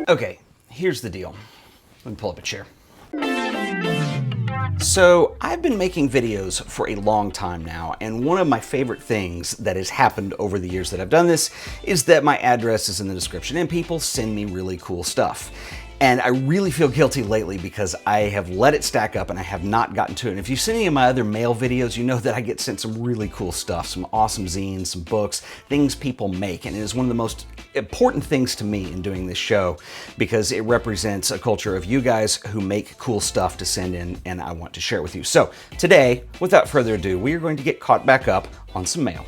Okay, here's the deal. Let me pull up a chair. So I've been making videos for a long time now, and one of my favorite things that has happened over the years that I've done this is that my address is in the description and people send me really cool stuff. And I really feel guilty lately because I have let it stack up and I have not gotten to it. And if you've seen any of my other mail videos, you know that I get sent some really cool stuff, some awesome zines, some books, things people make. And it is one of the most important things to me in doing this show because it represents a culture of you guys who make cool stuff to send in and I want to share with you. So today, without further ado, we are going to get caught back up on some mail.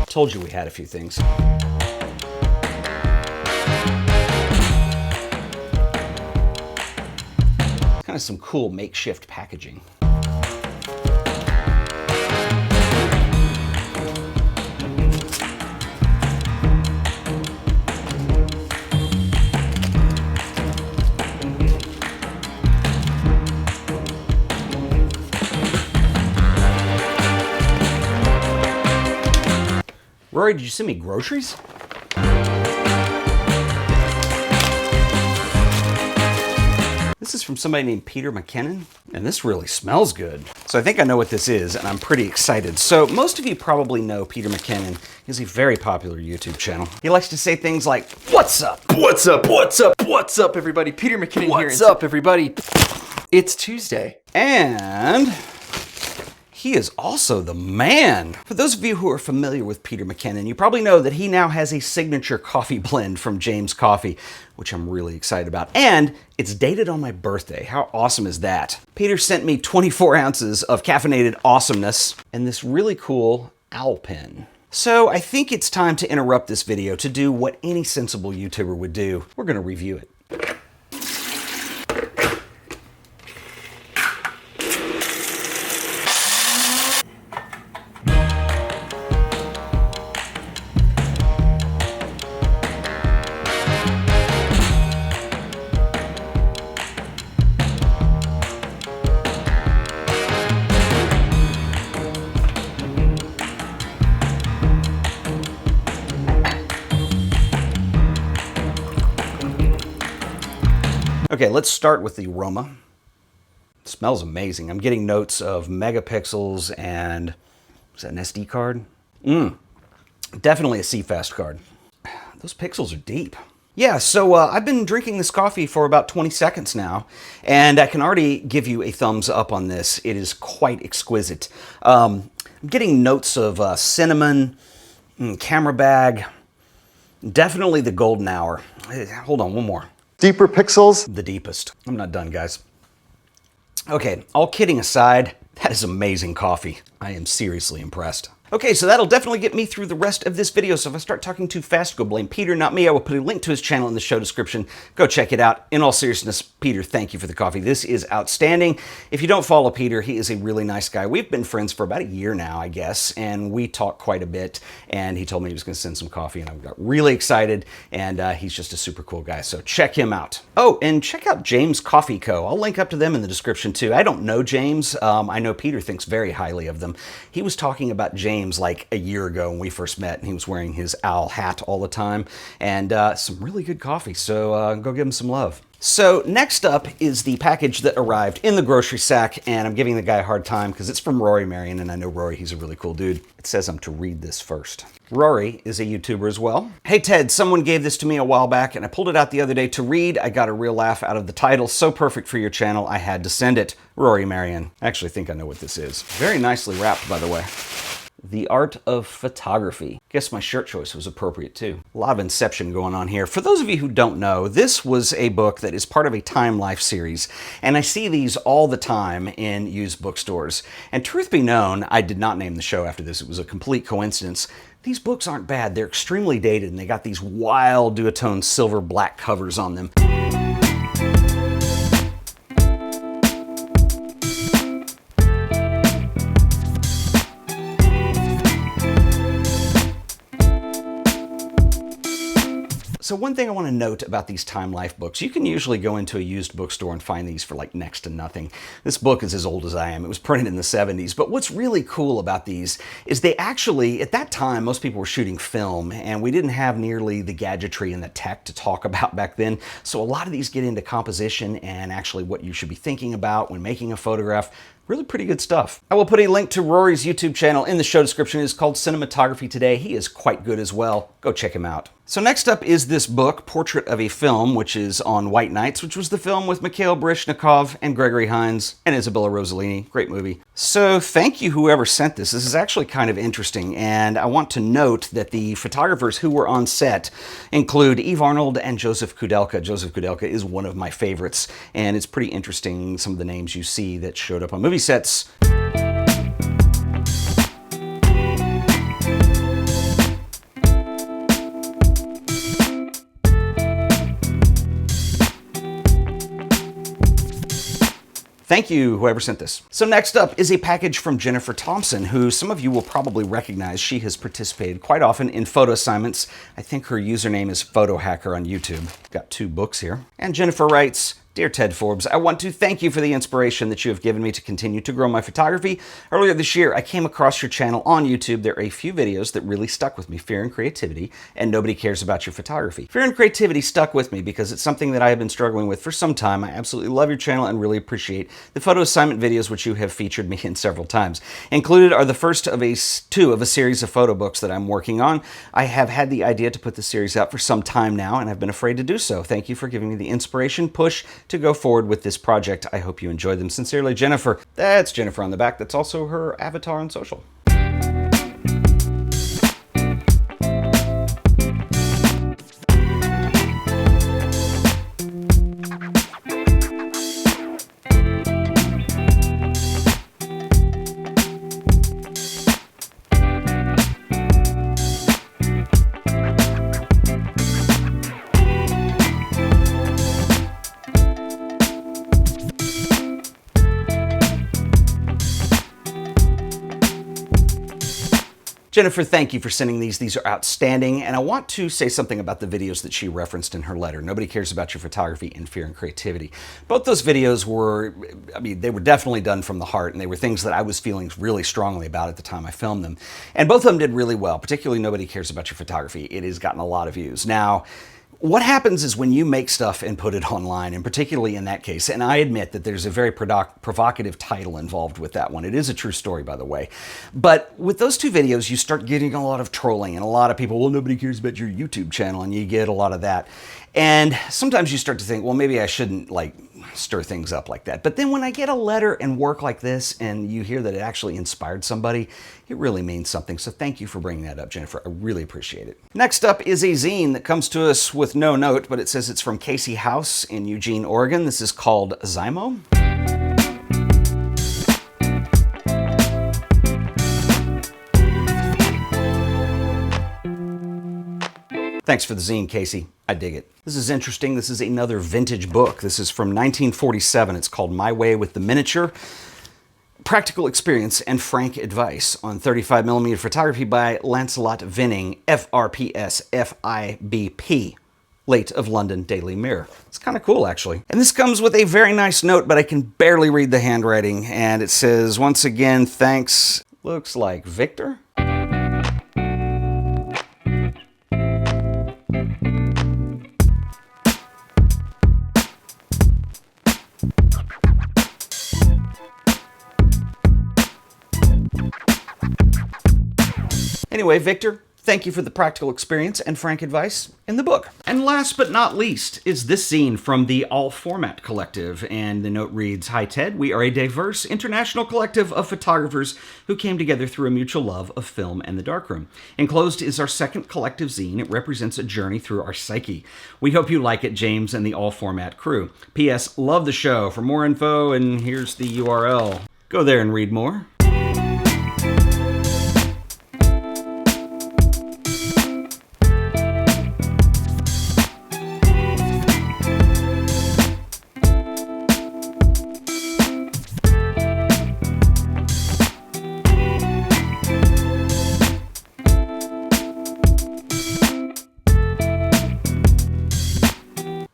Told you we had a few things. Kind of some cool makeshift packaging. Rory, did you send me groceries? This is from somebody named Peter McKinnon, and this really smells good. So I think I know what this is, and I'm pretty excited. So most of you probably know Peter McKinnon. He's a very popular YouTube channel. He likes to say things like, "What's up? What's up? What's up? What's up, everybody? Peter McKinnon here. What's up, everybody? It's Tuesday." And he is also the man. For those of you who are familiar with Peter McKinnon, you probably know that he now has a signature coffee blend from James Coffee, which I'm really excited about. And it's dated on my birthday. How awesome is that? Peter sent me 24 ounces of caffeinated awesomeness and this really cool owl pen. So I think it's time to interrupt this video to do what any sensible YouTuber would do. We're gonna review it. Okay, let's start with the aroma. It smells amazing. I'm getting notes of megapixels and, is that an SD card? Definitely a CFast card. Those pixels are deep. Yeah, so I've been drinking this coffee for about 20 seconds now, and I can already give you a thumbs up on this. It is quite exquisite. I'm getting notes of cinnamon, camera bag, definitely the golden hour. Hold on, one more. Deeper pixels. The deepest. I'm not done, guys. Okay, all kidding aside, that is amazing coffee. I am seriously impressed. Okay, so that'll definitely get me through the rest of this video, so if I start talking too fast, go blame Peter, not me. I will put a link to his channel in the show description. Go check it out. In all seriousness, Peter, thank you for the coffee. This is outstanding. If you don't follow Peter, he is a really nice guy. We've been friends for about a year now, I guess, and we talk quite a bit, and he told me he was going to send some coffee, and I got really excited, and he's just a super cool guy, so check him out. Oh, and check out James Coffee Co. I'll link up to them in the description, too. I don't know James. I know Peter thinks very highly of them. He was talking about James like a year ago when we first met, and he was wearing his owl hat all the time, and some really good coffee, so go give him some love. So next up is the package that arrived in the grocery sack, and I'm giving the guy a hard time because it's from Rory Marion, and I know Rory, he's a really cool dude. It says I'm to read this first. Rory is a YouTuber as well. Hey Ted, someone gave this to me a while back, and I pulled it out the other day to read. I got a real laugh out of the title. So perfect for your channel, I had to send it. Rory Marion. I actually think I know what this is. Very nicely wrapped, by the way. The Art of Photography. Guess my shirt choice was appropriate too. A lot of inception going on here. For those of you who don't know, this was a book that is part of a Time Life series, and I see these all the time in used bookstores. And truth be known, I did not name the show after this. It was a complete coincidence. These books aren't bad. They're extremely dated, and they got these wild duotone silver black covers on them. So one thing I want to note about these Time Life books, you can usually go into a used bookstore and find these for like next to nothing. This book is as old as I am. It was printed in the 70s. But what's really cool about these is they actually, at that time, most people were shooting film, and we didn't have nearly the gadgetry and the tech to talk about back then. So a lot of these get into composition and actually what you should be thinking about when making a photograph. Really pretty good stuff. I will put a link to Rory's YouTube channel in the show description. It is called Cinematography Today. He is quite good as well. Go check him out. So next up is this book, Portrait of a Film, which is on White Nights, which was the film with Mikhail Baryshnikov and Gregory Hines and Isabella Rossellini. Great movie. So thank you whoever sent this. This is actually kind of interesting, and I want to note that the photographers who were on set include Eve Arnold and Joseph Kudelka. Joseph Kudelka is one of my favorites, and it's pretty interesting some of the names you see that showed up on movie sets. Thank you, whoever sent this. So next up is a package from Jennifer Thompson, who some of you will probably recognize. She has participated quite often in photo assignments. I think her username is Photo Hacker on YouTube. Got 2 books here. And Jennifer writes, "Dear Ted Forbes, I want to thank you for the inspiration that you have given me to continue to grow my photography. Earlier this year, I came across your channel on YouTube. There are a few videos that really stuck with me, Fear and Creativity, and Nobody Cares About Your Photography. Fear and Creativity stuck with me because it's something that I have been struggling with for some time. I absolutely love your channel and really appreciate the photo assignment videos which you have featured me in several times. Included are the first of two of a series of photo books that I'm working on. I have had the idea to put the series out for some time now, and I've been afraid to do so. Thank you for giving me the inspiration, push to go forward with this project. I hope you enjoy them. Sincerely, Jennifer." That's Jennifer on the back. That's also her avatar on social. Jennifer, thank you for sending these. These are outstanding, and I want to say something about the videos that she referenced in her letter. Nobody Cares About Your Photography and Fear and Creativity. Both those videos were, they were definitely done from the heart, and they were things that I was feeling really strongly about at the time I filmed them. And both of them did really well, particularly Nobody Cares About Your Photography. It has gotten a lot of views. Now, what happens is when you make stuff and put it online, and particularly in that case, and I admit that there's a very provocative title involved with that one. It is a true story, by the way. But with those 2 videos, you start getting a lot of trolling and a lot of people, well, nobody cares about your YouTube channel, and you get a lot of that. And sometimes you start to think, well, maybe I shouldn't stir things up like that. But then when I get a letter and work like this and you hear that it actually inspired somebody, it really means something. So thank you for bringing that up, Jennifer. I really appreciate it. Next up is a zine that comes to us with no note, but it says it's from Casey House in Eugene, Oregon. This is called Zymo. Thanks for the zine, Casey. I dig it. This is interesting. This is another vintage book. This is from 1947. It's called My Way with the Miniature. Practical Experience and Frank Advice on 35mm Photography by Lancelot Vinning, FRPS FIBP. Late of London Daily Mirror. It's kind of cool, actually. And this comes with a very nice note, but I can barely read the handwriting. And it says, once again, thanks. Looks like Victor? Anyway, Victor, thank you for the practical experience and frank advice in the book. And last but not least is this zine from the All Format Collective. And the note reads, "Hi Ted, we are a diverse international collective of photographers who came together through a mutual love of film and the darkroom. Enclosed is our second collective zine. It represents a journey through our psyche. We hope you like it, James and the All Format crew. P.S. Love the show. For more info, and here's the URL. Go there and read more."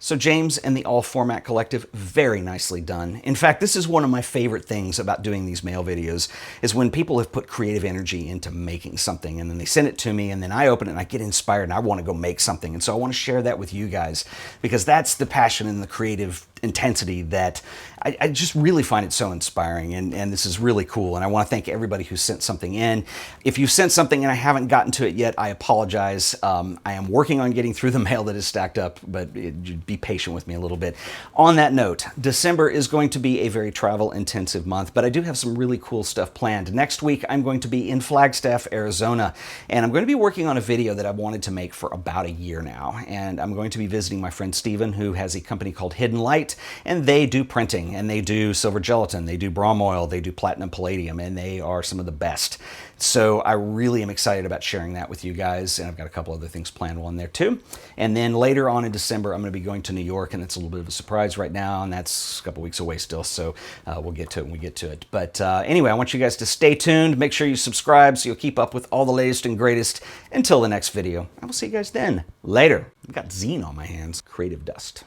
So James and the All Format Collective, very nicely done. In fact, this is one of my favorite things about doing these mail videos, is when people have put creative energy into making something and then they send it to me and then I open it and I get inspired and I want to go make something. And so I want to share that with you guys because that's the passion and the creative intensity that I just really find it so inspiring, and this is really cool, and I want to thank everybody who sent something in. If you sent something and I haven't gotten to it yet, I apologize. I am working on getting through the mail that is stacked up, but be patient with me a little bit. On that note, December is going to be a very travel intensive month, but I do have some really cool stuff planned. Next week, I'm going to be in Flagstaff, Arizona, and I'm going to be working on a video that I've wanted to make for about a year now, and I'm going to be visiting my friend Steven, who has a company called Hidden Light, and they do printing, and they do silver gelatin, they do brom oil, they do platinum palladium, and they are some of the best. So I really am excited about sharing that with you guys, and I've got a couple other things planned on there too. And then later on in December, I'm going to be going to New York, and it's a little bit of a surprise right now, and that's a couple weeks away still, so we'll get to it when we get to it. But anyway, I want you guys to stay tuned. Make sure you subscribe so you'll keep up with all the latest and greatest. Until the next video, I will see you guys then. Later. I've got zine on my hands. Creative dust.